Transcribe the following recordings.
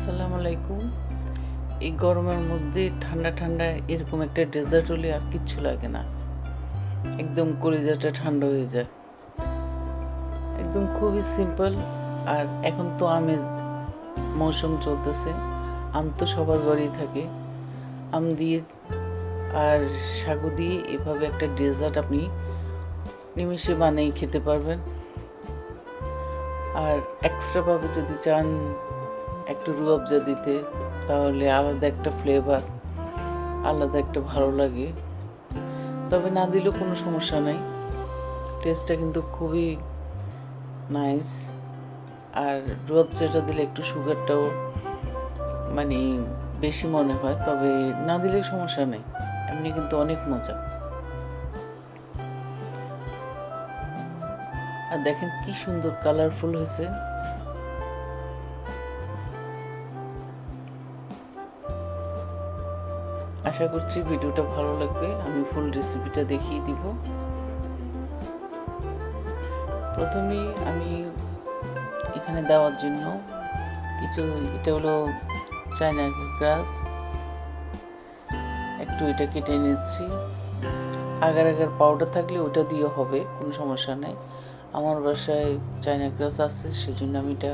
আসসালামু আলাইকুম। এই গরমের মধ্যে ঠান্ডা ঠান্ডা এরকম একটা ডেজার্ট হলে আর কিচ্ছু লাগে না, একদম কলিজাটা ঠান্ডা হয়ে যায়। একদম খুবই সিম্পল। আর এখন তো আমের মৌসুম চলতেছে, আম তো সবার বাড়িই থাকে। আম দিয়ে আর সাগু দিয়ে এভাবে একটা ডেজার্ট আপনি নিমিষে বানিয়ে খেতে পারবেন। আর এক্সট্রাভাবে যদি চান একটু রুয়াবজা দিতে, তাহলে আলাদা একটা ফ্লেভার, আলাদা একটা ভালো লাগে। তবে না দিলেও কোনো সমস্যা নাই, টেস্টটা কিন্তু খুবই নাইস। আর রুয়াবজাটা দিলে একটু সুগারটাও মানে বেশি মনে হয়, তবে না দিলে সমস্যা নেই, এমনি কিন্তু অনেক মজা। আর দেখেন কি সুন্দর কালারফুল হয়েছে। আশা করছি ভিডিওটা ভালো লাগবে। আমি ফুল রেসিপিটা দেখিয়ে দিব। প্রথমেই আমি এখানে দেওয়ার জন্য কিছু, এটা হলো চায়না গ্রাস, একটু এটা কেটে নিচ্ছি। আগার আগার পাউডার থাকলে ওটা দিয়ে হবে, কোনো সমস্যা নেই। আমার বাসায় চায়না গ্রাস আছে, সেজন্য আমি এটা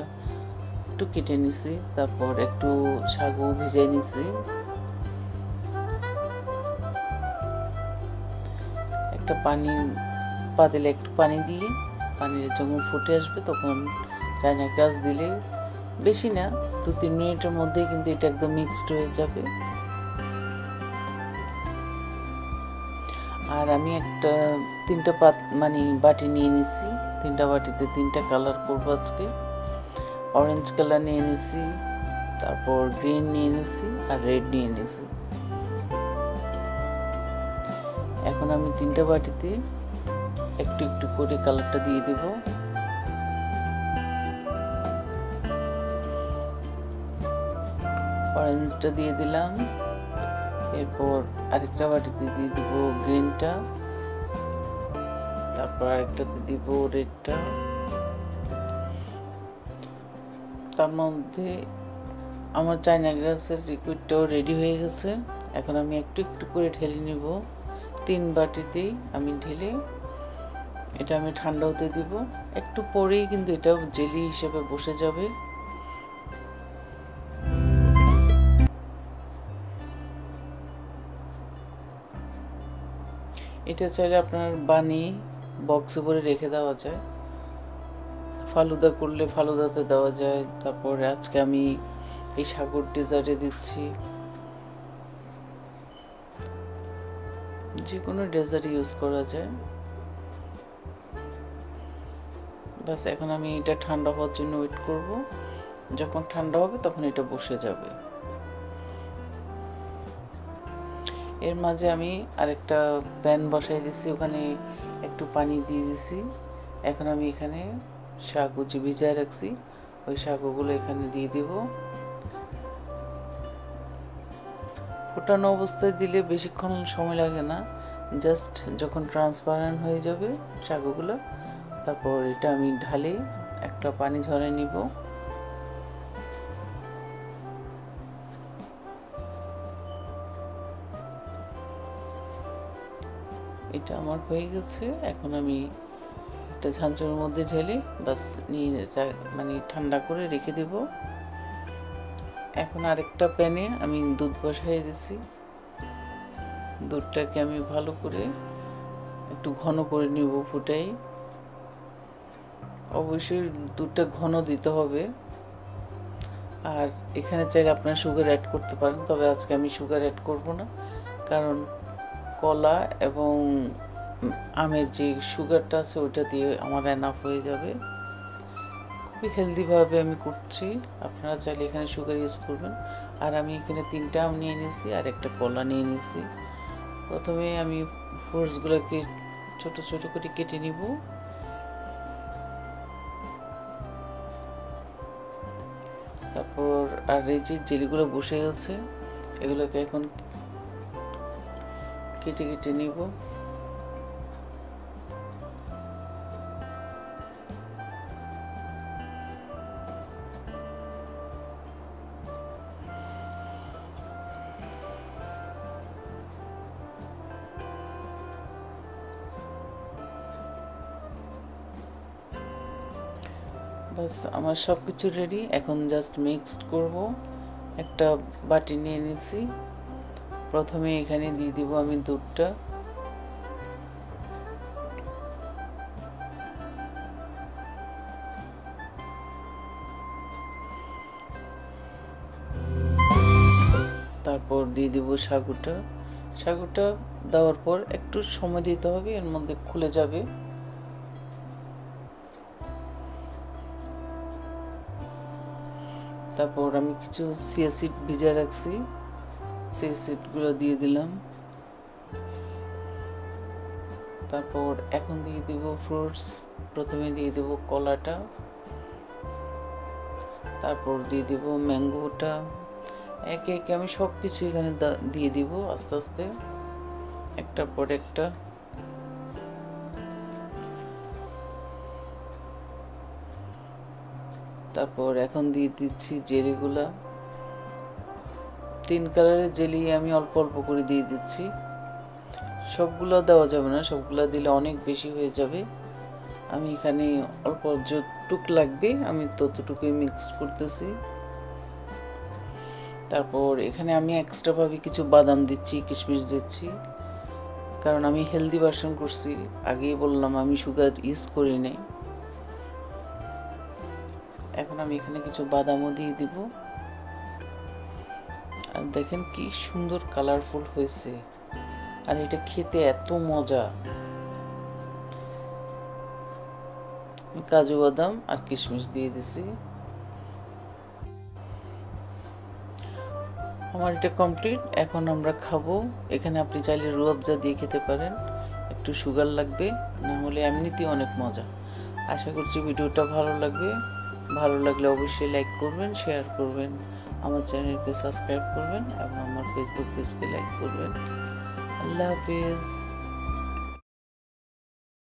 একটু কেটে নিছি। তারপর একটু সাগু ভিজিয়ে নিছি, একটা পাতিলে একটু পানি দিয়ে, পানির যখন ফুটে আসবে তখন চায়না গ্রাস দিলে, বেশি না 2-3 মিনিটের মধ্যেই কিন্তু এটা একদম মিক্সড হয়ে যাবে। আর আমি একটা 3টা বাটি নিয়ে নিছি। 3টা বাটিতে 3টা কালার করবো আজকে। অরেঞ্জ কালার নিয়ে নিছি, তারপর গ্রিন নিয়ে নিছি, আর রেড নিয়ে নিছি। এখন আমি 3টা বাটিতে একটু একটু করে কালারটা দিয়ে দেব। অরেঞ্জটা দিয়ে দিলাম, এরপর আরেকটা বাটিতে দিয়ে দিব গ্রিনটা, তারপর আরেকটাতে দিব রেডটা। তার মধ্যে আমার চায়না গ্রাসের লিকুইডটাও রেডি হয়ে গেছে। এখন আমি একটু একটু করে ঢেলে নিব। 3 বাটিতেই আমি ঢেলে এটা আমি ঠান্ডা হতে দিব। একটু পরেই কিন্তু এটা জেলি হিসেবে বসে যাবে। এটা চাইলে আপনার বানিয়ে বক্সে ভরে রেখে দেওয়া যায়, ফালুদা করলে ফালুদাতে দেওয়া যায়। তারপরে আজকে আমি এই সাগর ডেজার্টে দিচ্ছি, যে কোনো ডেজার্ট ইউজ করা যায়। বাস এখন আমি এটা ঠান্ডা হওয়ার জন্য ওয়েট করব। যখন ঠান্ডা হবে তখন এটা বসে যাবে। এর মাঝে আমি আরেকটা প্যান বসাই দিছি, ওখানে একটু পানি দিয়ে দিছি। এখন আমি এখানে সাগু যে ভিজায় রাখছি, ওই সাগুগুলো এখানে দিয়ে দিব। ফোটানো অবস্থায় দিলে বেশিক্ষণ সময় লাগে না, জাস্ট যখন ট্রান্সপারেন্ট হয়ে যাবে সাগুগুলো, তারপর এটা আমি ঢালে একটা পানি ঝরাই নিব। এটা আমার হয়ে গেছে। এখন আমি একটা ঝাঁঝরের মধ্যে ঢেলে বাস নিয়ে ঠান্ডা করে রেখে দেব। এখন আরেকটা প্যানে আমি দুধ বসাই দিছি। দুধটাকে আমি ভালো করে একটু ঘন করে নিব ফুটাই। অবশ্যই দুধটা ঘন দিতে হবে। আর এখানে চাইলে আপনারা সুগার অ্যাড করতে পারেন, তবে আজকে আমি সুগার অ্যাড করব না, কারণ কলা এবং আমের যে সুগারটা আছে ওইটা দিয়ে আমার এনাফ হয়ে যাবে। খুবই হেলদিভাবে আমি করছি, আপনারা চাইলে এখানে সুগার ইউজ করবেন। আর আমি এখানে 3টা আম নিয়ে নিয়েছি আর একটা কলা নিয়ে নিয়েছি। প্রথমে আমি ফ্রুটসগুলোকে ছোট ছোট করে কেটে নিব। তারপর আর এই যে জেলিগুলো বসে গেছে, এগুলোকে এখন কেটে কেটে নিব। বাস আমার সব কিছু রেডি। এখন জাস্ট মিক্সড করব। একটা বাটি নিয়ে নিয়েছি। প্রথমে এখানে দিয়ে দিব আমি দুধটা। তারপর দিয়ে দিব সাগুটা। সাগুটা দেওয়ার পর একটু সময় দিতে হবে, এর মধ্যে খুলে যাবে। তারপর আমি কিছু চিয়া সিড ভিজে রাখছি, চিয়া সিডগুলো দিয়ে দিলাম। তারপর এখন দিয়ে দিব ফ্রুটস। প্রথমে দিয়ে দেব কলাটা, তারপর দিয়ে দিব ম্যাঙ্গোটা। একে একে আমি সব কিছু এখানে দিয়ে দিব আস্তে আস্তে, একটার পর একটা। তারপর এখন দিয়ে দিচ্ছি জেলিগুলা। 3 কালারের জেলি আমি অল্প অল্প করে দিয়ে দিচ্ছি। সবগুলো দেওয়া যাবে না, সবগুলো দিলে অনেক বেশি হয়ে যাবে। আমি এখানে অল্প যতটুক লাগবে আমি ততটুকুই মিক্স করতেছি। তারপর এখানে আমি এক্সট্রাভাবে কিছু বাদাম দিচ্ছি, কিশমিশ দিচ্ছি, কারণ আমি হেলদি ভার্সন করছি। আগেই বললাম আমি সুগার ইউজ করি নাই। এখন আমি এখানে কিছু বাদামও দিয়ে দিব। আর দেখেন কি সুন্দর কালারফুল হয়েছে, আর এটা খেতে এত মজা। কাজু বাদাম আর কিশমিশ দিয়ে দিছি। আমার এটা কমপ্লিট। এখন আমরা খাবো। এখানে আপনি চাইলে রুয়াবজা দিয়ে খেতে পারেন, একটু সুগার লাগবে, না হলে এমনিতেই অনেক মজা। আশা করছি ভিডিওটা ভালো লাগবে। ভালো লাগলে অবশ্যই লাইক করবেন, শেয়ার করবেন, আমার চ্যানেলকে সাবস্ক্রাইব করবেন এবং আমার ফেসবুক পেজকে লাইক করবেন। আল্লাহ হাফেজ।